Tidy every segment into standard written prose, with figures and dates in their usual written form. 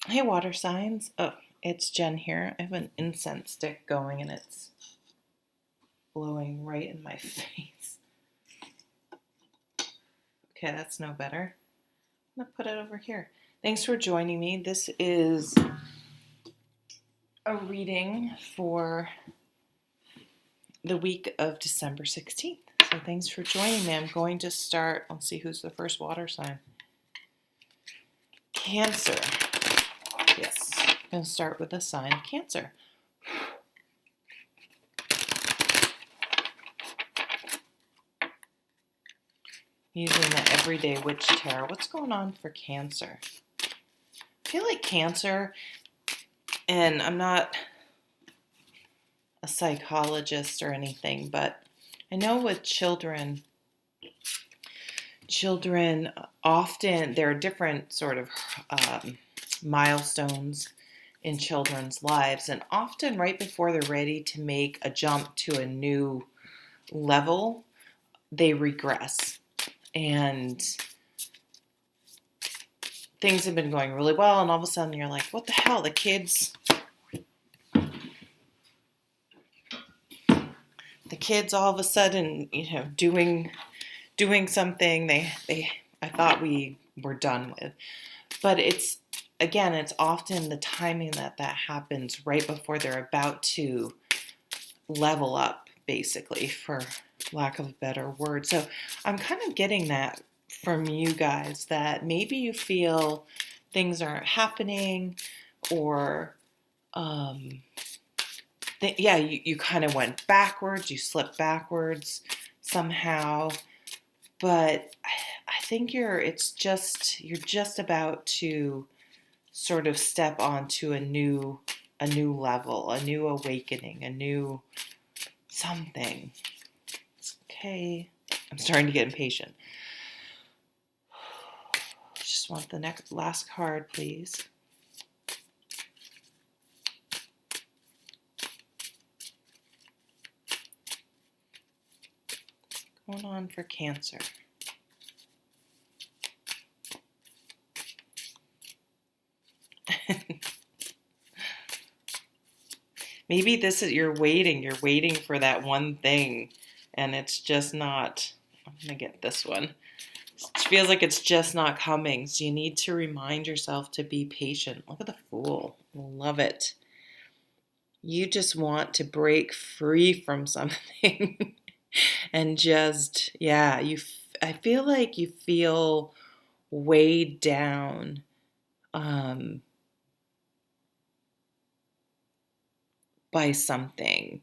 Hey, water signs. Oh, it's Jen here. I have an incense stick going and it's blowing right in my face. Okay, that's no better. I'm going to put it over here. Thanks for joining me. This is a reading for the week of December 16th. So thanks for joining me. I'm going to start. Let's see who's the first water sign. Cancer. Yes, I'm going to start with the sign Cancer. Using the Everyday Witch Tarot. What's going on for Cancer? I feel like Cancer, and I'm not a psychologist or anything, but I know with children often, there are different sort of milestones in children's lives, and often right before they're ready to make a jump to a new level, they regress. And things have been going really well, and all of a sudden you're like, what the hell? The kids all of a sudden, doing something I thought we were done with. But it's often the timing that happens right before they're about to level up, basically, for lack of a better word. So I'm kind of getting that from you guys, that maybe you feel things aren't happening, or you kind of went backwards, you slipped backwards somehow. But I think you're just about to sort of step onto a new level, a new awakening, a new something. Okay, I'm starting to get impatient. Just want the last card, please. What's going on for Cancer? Maybe this is you're waiting for that one thing, and it's just not. I'm gonna get this one. It feels like it's just not coming, so you need to remind yourself to be patient. Look at the Fool. Love it. You just want to break free from something and just, I feel like you feel weighed down by something,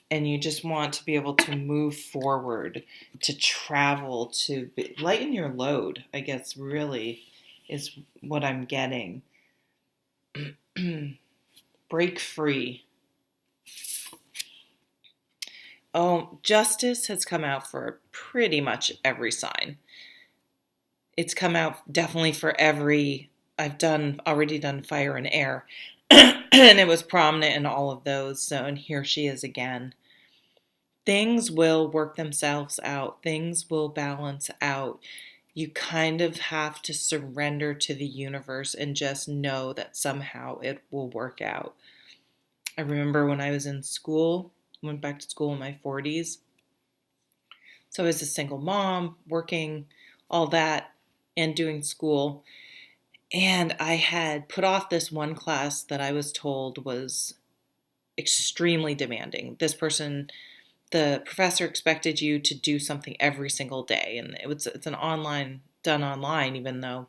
and you just want to be able to move forward, to travel, to lighten your load, I guess, really is what I'm getting. Break free. Oh, justice has come out for pretty much every sign. It's come out definitely for every. I've already done fire and air, and it was prominent in all of those. So, and here she is again. Things will work themselves out. Things will balance out. You kind of have to surrender to the universe and just know that somehow it will work out. I remember when I was in school, went back to school in my 40s. So I was a single mom, working, all that, and doing school. And I had put off this one class that I was told was extremely demanding. The professor expected you to do something every single day. And it's done online, even though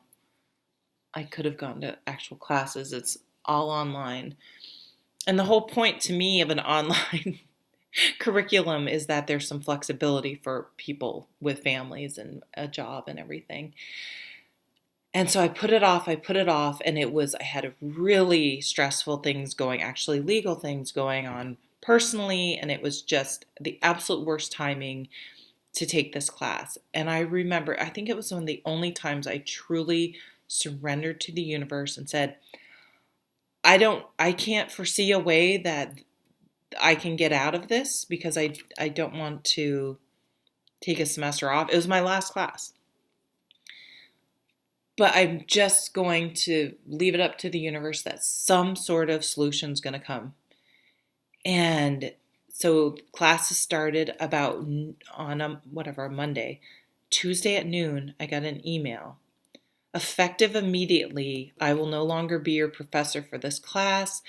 I could have gone to actual classes. It's all online. And the whole point to me of an online curriculum is that there's some flexibility for people with families and a job and everything. And so I put it off, and I had really stressful things going, actually legal things going on personally, and it was just the absolute worst timing to take this class. And I remember, I think it was one of the only times I truly surrendered to the universe and said, I can't foresee a way that I can get out of this, because I don't want to take a semester off. It was my last class. But I'm just going to leave it up to the universe that some sort of solution is going to come. And so classes started about on a Monday. Tuesday at noon, I got an email. Effective immediately, I will no longer be your professor for this class.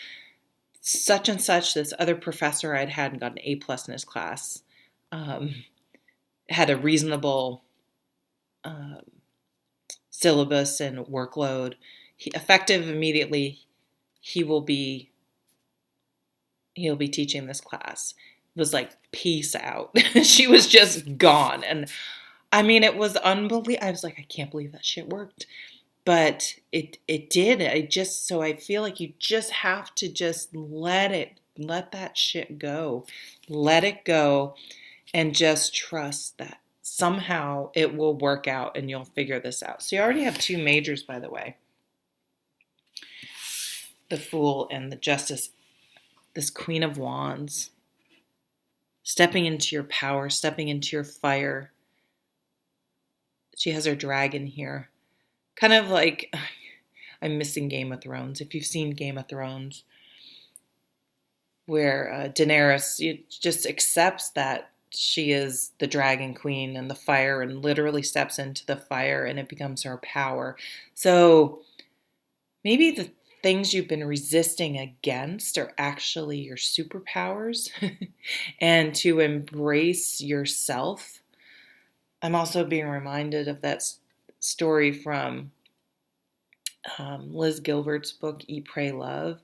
Such and such, this other professor I'd had and got an A plus in his class, had a reasonable syllabus and workload. Effective immediately, he'll be teaching this class. It was like, peace out. She was just gone. And I mean, it was unbelievable. I was like, I can't believe that shit worked. But it did. I feel like you just have to just let that shit go. Let it go and just trust that somehow it will work out and you'll figure this out. So you already have two majors, by the way. The Fool and the Justice. This Queen of Wands. Stepping into your power, stepping into your fire. She has her dragon here. Kind of like, I'm missing Game of Thrones. If you've seen Game of Thrones, where Daenerys just accepts that she is the dragon queen and the fire and literally steps into the fire and it becomes her power. So maybe the things you've been resisting against are actually your superpowers and to embrace yourself. I'm also being reminded of that story from Liz Gilbert's book, Eat, Pray, Love.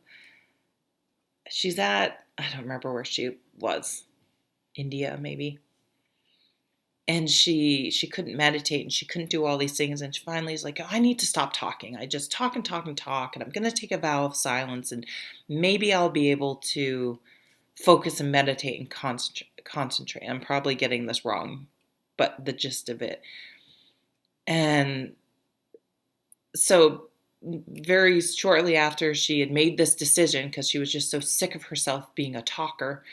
She's I don't remember where she was, India maybe. And she couldn't meditate and she couldn't do all these things. And she finally is like, oh, I need to stop talking. I just talk and talk and talk. And I'm going to take a vow of silence. And maybe I'll be able to focus and meditate and concentrate. I'm probably getting this wrong, but the gist of it. And so very shortly after she had made this decision, because she was just so sick of herself being a talker,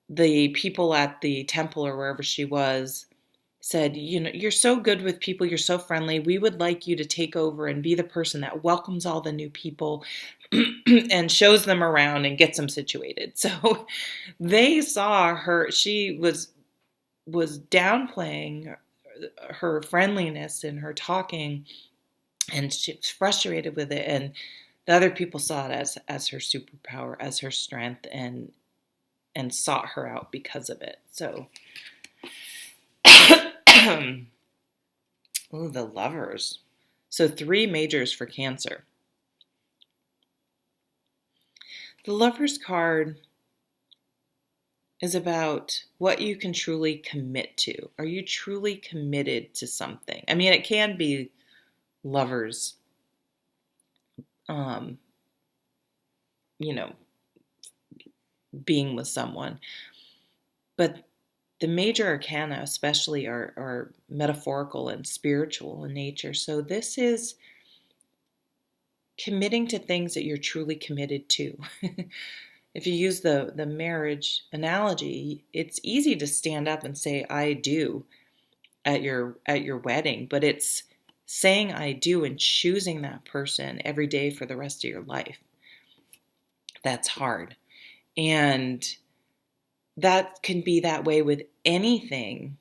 the people at the temple or wherever she was said, you're so good with people, you're so friendly, we would like you to take over and be the person that welcomes all the new people and shows them around and gets them situated. So they saw her, she was downplaying her friendliness and her talking, and she was frustrated with it, and the other people saw it as her superpower, as her strength, and sought her out because of it. So, ooh, the Lovers. So 3 majors for Cancer. The Lovers card is about what you can truly commit to. Are you truly committed to something? I mean, it can be lovers, being with someone. But the major arcana especially are metaphorical and spiritual in nature. So this is committing to things that you're truly committed to. If you use the marriage analogy, it's easy to stand up and say I do at your wedding, but it's saying I do and choosing that person every day for the rest of your life. That's hard. And that can be that way with anything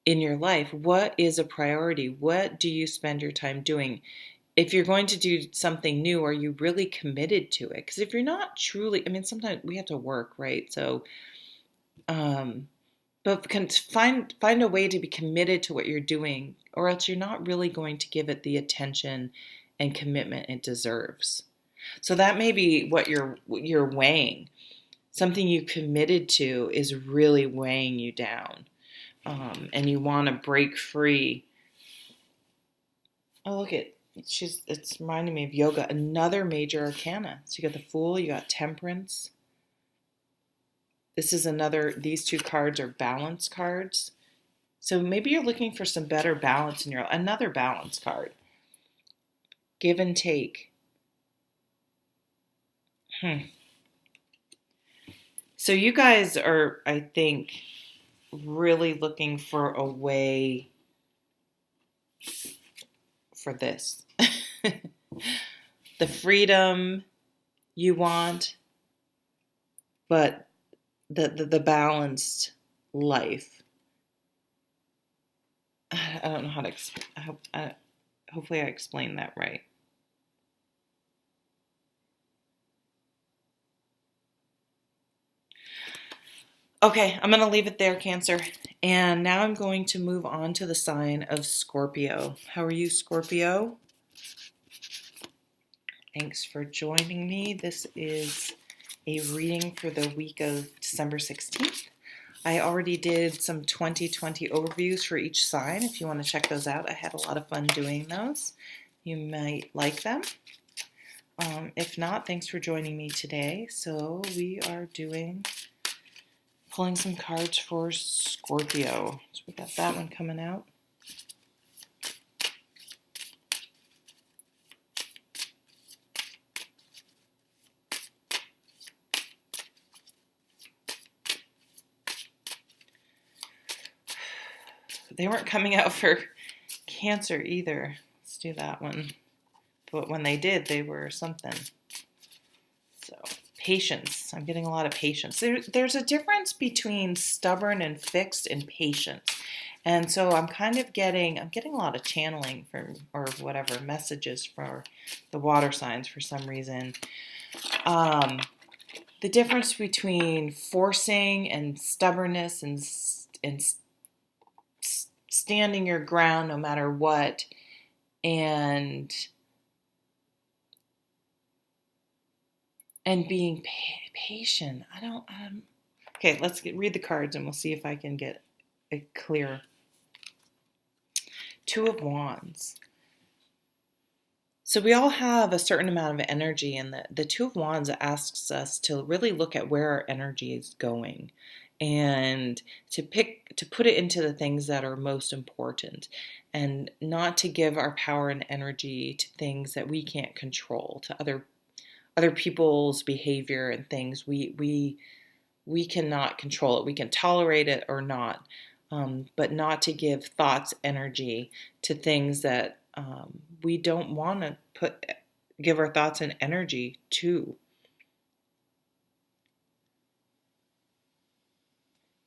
in your life. What is a priority? What do you spend your time doing? If you're going to do something new, are you really committed to it? Because if you're not truly, I mean, sometimes we have to work, right? So, but find a way to be committed to what you're doing, or else you're not really going to give it the attention and commitment it deserves. So that may be what you're weighing. Something you committed to is really weighing you down, and you want to break free. Oh, look at it's reminding me of yoga. Another major arcana. So you got the Fool, you got Temperance. This is these 2 cards are balance cards. So maybe you're looking for some better balance in another balance card. Give and take. So you guys are, I think, really looking for a way for this. The freedom you want, but the balanced life. I don't know how to explain. Hopefully I explained that right. Okay, I'm going to leave it there, Cancer. And now I'm going to move on to the sign of Scorpio. How are you, Scorpio? Thanks for joining me. This is a reading for the week of December 16th. I already did some 2020 overviews for each sign. If you want to check those out, I had a lot of fun doing those. You might like them. If not, thanks for joining me today. So we are pulling some cards for Scorpio. So we got that one coming out. They weren't coming out for Cancer either. Let's do that one. But when they did, they were something. So, patience. I'm getting a lot of patience. There's a difference between stubborn and fixed and patience. And so I'm getting a lot of channeling or whatever, messages for the water signs for some reason. The difference between forcing and stubbornness and standing your ground no matter what, and being patient. Okay, let's read the cards and we'll see if I can get it clear. Two of Wands. So we all have a certain amount of energy, and the Two of Wands asks us to really look at where our energy is going and to put it into the things that are most important, and not to give our power and energy to things that we can't control, to other people's behavior and things. We cannot control it. We can tolerate it or not, but not to give thoughts, energy to things that we don't want to give our thoughts and energy to.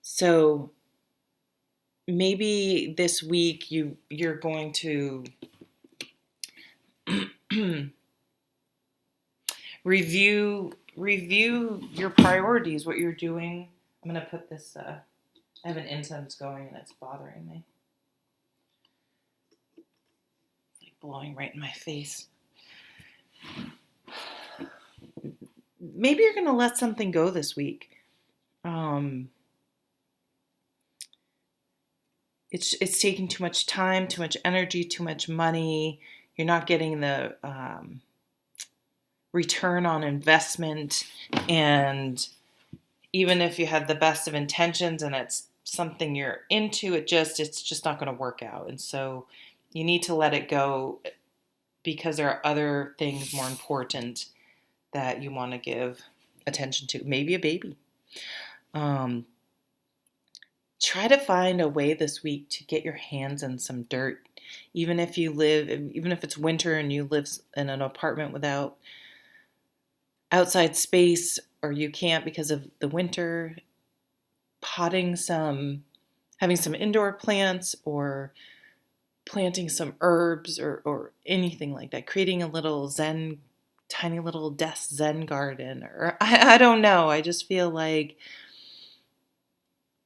So maybe this week you're going to review your priorities, what you're doing. I'm going to put this, I have an incense going and it's bothering me. It's like blowing right in my face. Maybe you're going to let something go this week. It's taking too much time, too much energy, too much money. You're not getting the return on investment, and even if you have the best of intentions and it's something you're into, it's just not going to work out. And so you need to let it go because there are other things more important that you want to give attention to. Maybe a baby. Try to find a way this week to get your hands in some dirt. Even if it's winter and you live in an apartment without outside space, or you can't because of the winter, having some indoor plants, or planting some herbs, or anything like that, creating a little tiny little desk zen garden, or I don't know. I just feel like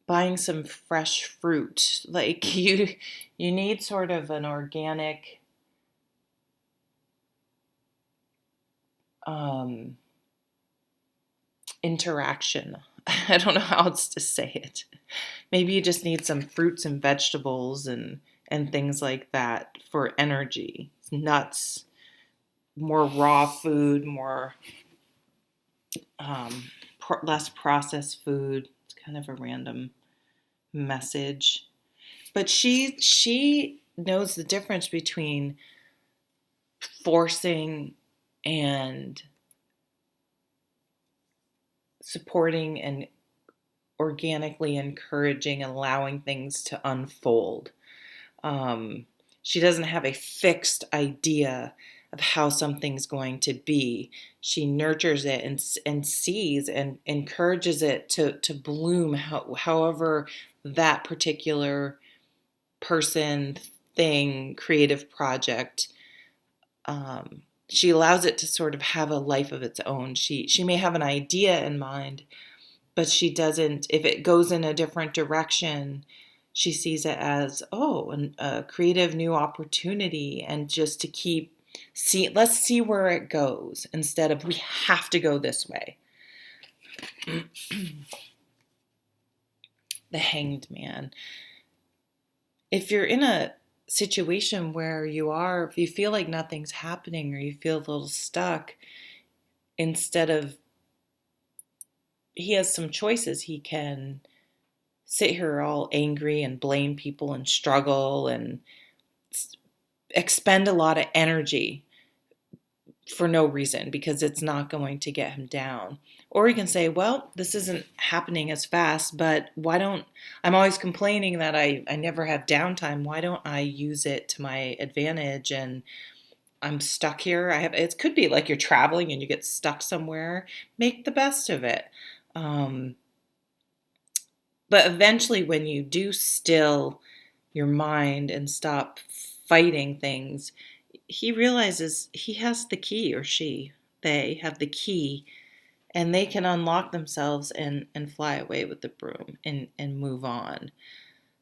buying some fresh fruit. Like you need sort of an organic interaction. I don't know how else to say it. Maybe you just need some fruits and vegetables and things like that for energy. Nuts, more raw food, more less processed food. It's kind of a random message. But she knows the difference between forcing and supporting, and organically encouraging and allowing things to unfold. She doesn't have a fixed idea of how something's going to be. She nurtures it and sees and encourages it to bloom however that particular person, thing, creative project. She allows it to sort of have a life of its own. She may have an idea in mind, but she doesn't, if it goes in a different direction, she sees it as, a creative new opportunity, and just to let's see where it goes, instead of we have to go this way. The Hanged Man. If you're in a situation where if you feel like nothing's happening, or you feel a little stuck, he has some choices. He can sit here all angry and blame people and struggle and expend a lot of energy for no reason, because it's not going to get him down. Or he can say, well, this isn't happening as fast, but I'm always complaining that I never have downtime. Why don't I use it to my advantage? And I'm stuck here. It could be like you're traveling and you get stuck somewhere. Make the best of it. But eventually, when you do still your mind and stop fighting things, he realizes he has the key, or they have the key, and they can unlock themselves and fly away with the broom and move on.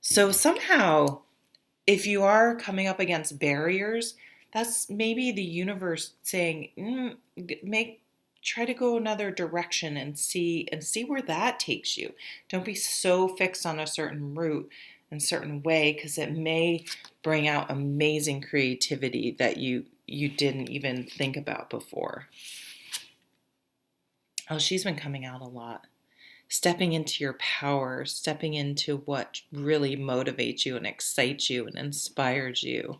So somehow, if you are coming up against barriers, that's maybe the universe saying, try to go another direction and see where that takes you. Don't be so fixed on a certain route and certain way, because it may bring out amazing creativity that you didn't even think about before. Oh, she's been coming out a lot. Stepping into your power, stepping into what really motivates you and excites you and inspires you.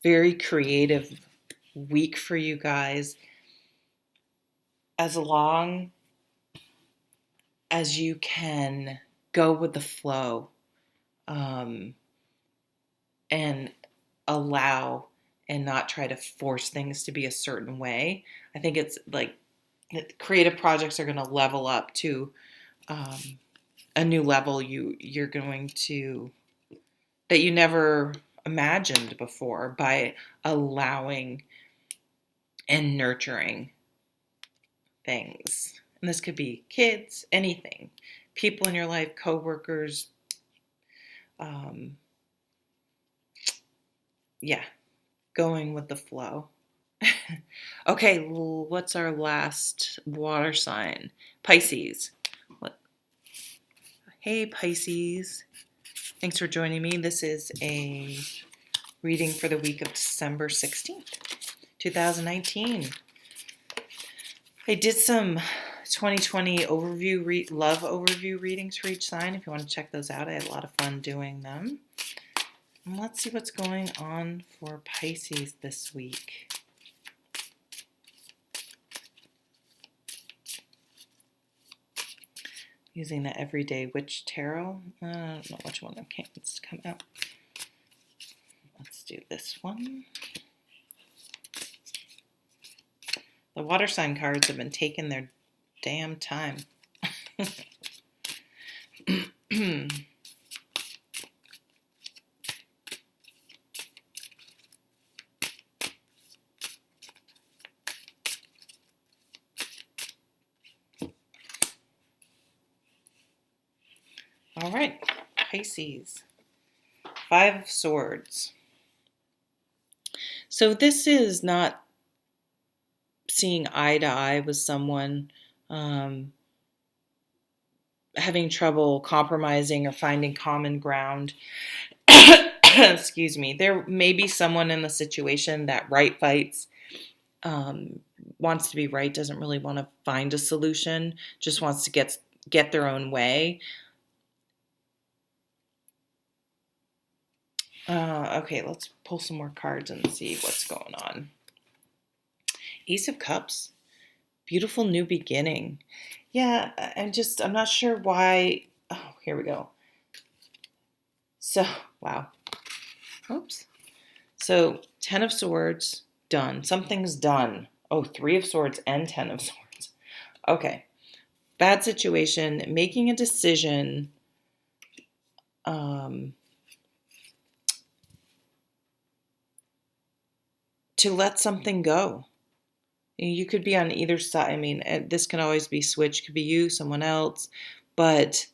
Very creative week for you guys. As long as you can go with the flow, and allow and not try to force things to be a certain way. I think it's like creative projects are going to level up to a new level you're going to, that you never imagined before, by allowing and nurturing things. And this could be kids, anything, people in your life, coworkers. Going with the flow. Okay, what's our last water sign? Pisces. Hey, Pisces. Thanks for joining me. This is a reading for the week of December 16th, 2019. I did some 2020 love overview readings for each sign. If you want to check those out, I had a lot of fun doing them. And let's see what's going on for Pisces this week. Using the Everyday Witch Tarot. I don't know which one wants to come out. Let's do this one. The water sign cards have been taking their damn time. All right, Pisces. 5 of Swords. So this is not seeing eye to eye with someone, having trouble compromising or finding common ground. Excuse me. There may be someone in the situation that right fights, wants to be right, doesn't really want to find a solution, just wants to get their own way. Okay, let's pull some more cards and see what's going on. Ace of Cups. Beautiful new beginning. Yeah, I'm not sure why. Oh, here we go. So, wow. Oops. So, 10 of Swords, done. Something's done. Oh, 3 of Swords and 10 of Swords. Okay. Bad situation, making a decision. To let something go. You could be on either side. I mean, this can always be switched. Could be you, someone else, but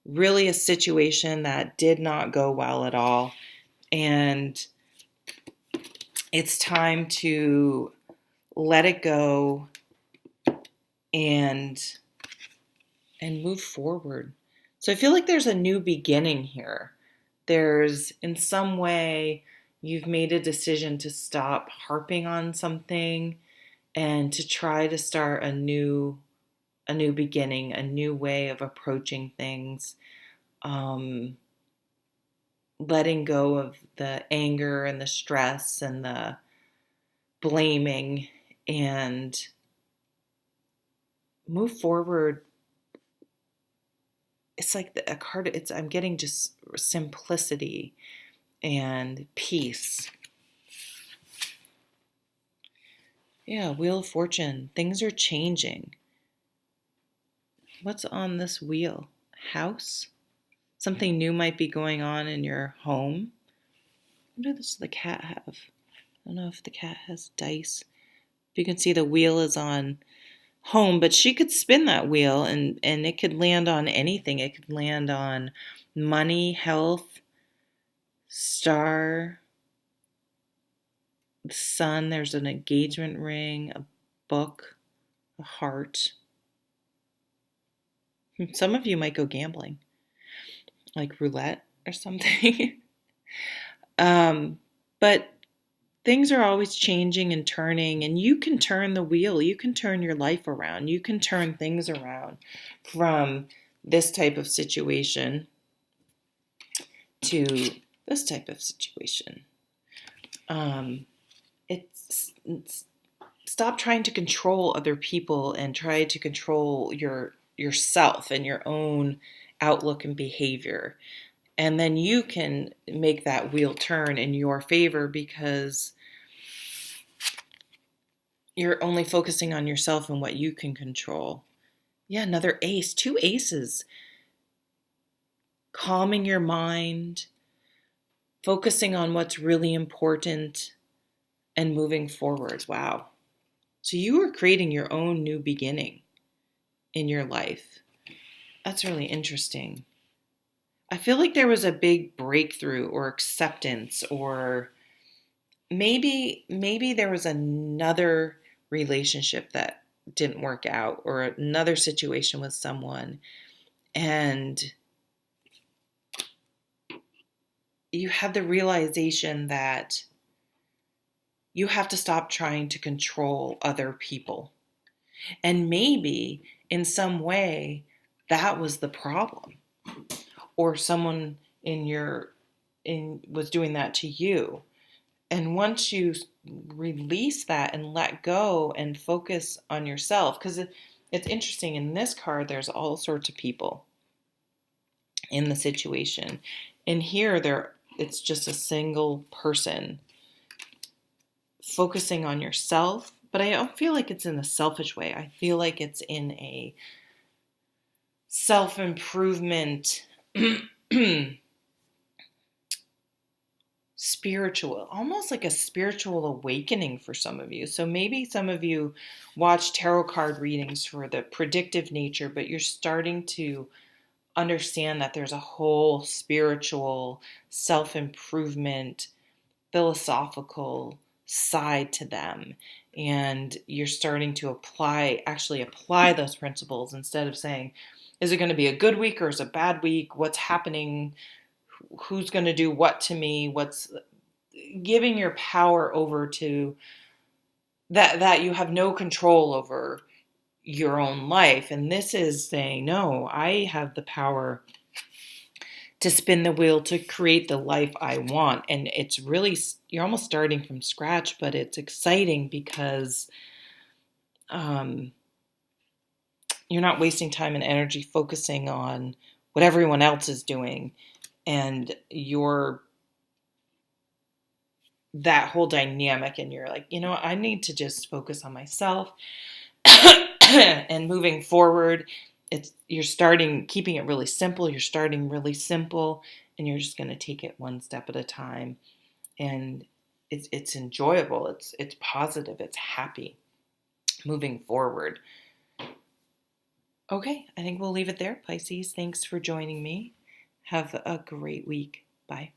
really a situation that did not go well at all. And it's time to let it go and move forward. So I feel like there's a new beginning here. There's, in some way, you've made a decision to stop harping on something and to try to start a new beginning, a new way of approaching things, letting go of the anger and the stress and the blaming, and move forward. It's like a card. I'm getting just simplicity and peace. Yeah, Wheel of Fortune. Things are changing. What's on this wheel? House? Something new might be going on in your home. What does the cat have? I don't know if the cat has dice. You can see the wheel is on home, but she could spin that wheel and it could land on anything. It could land on money, health, star, the sun. There's an engagement ring, a book, a heart. Some of you might go gambling, like roulette or something. But things are always changing and turning, and you can turn the wheel. You can turn your life around. You can turn things around from this type of situation to this type of situation. It's stop trying to control other people and try to control yourself and your own outlook and behavior. And then you can make that wheel turn in your favor because you're only focusing on yourself and what you can control. Yeah, another ace, 2 aces. Calming your mind, focusing on what's really important, and moving forward. Wow. So you are creating your own new beginning in your life. That's really interesting. I feel like there was a big breakthrough or acceptance, or maybe there was another relationship that didn't work out, or another situation with someone, and you had the realization that you have to stop trying to control other people. And maybe in some way that was the problem, or someone was doing that to you. And once you release that and let go and focus on yourself, because it's interesting, in this card there's all sorts of people in the situation. And here it's just a single person focusing on yourself. But I don't feel like it's in a selfish way. I feel like it's in a self-improvement, spiritual, almost like a spiritual awakening for some of you. So maybe some of you watch tarot card readings for the predictive nature, but you're starting to understand that there's a whole spiritual, self-improvement, philosophical side to them. And you're starting to actually apply those principles, instead of saying, is it going to be a good week or is it a bad week? What's happening? Who's going to do what to me? What's giving your power over to that you have no control over your own life. And this is saying, no, I have the power to spin the wheel to create the life I want. And it's really, you're almost starting from scratch, but it's exciting because you're not wasting time and energy focusing on what everyone else is doing. and that whole dynamic, and you're like, I need to just focus on myself. And moving forward, you're starting keeping it really simple. You're starting really simple, and you're just going to take it one step at a time. And it's enjoyable. It's positive. It's happy moving forward. Okay, I think we'll leave it there, Pisces. Thanks for joining me. Have a great week. Bye.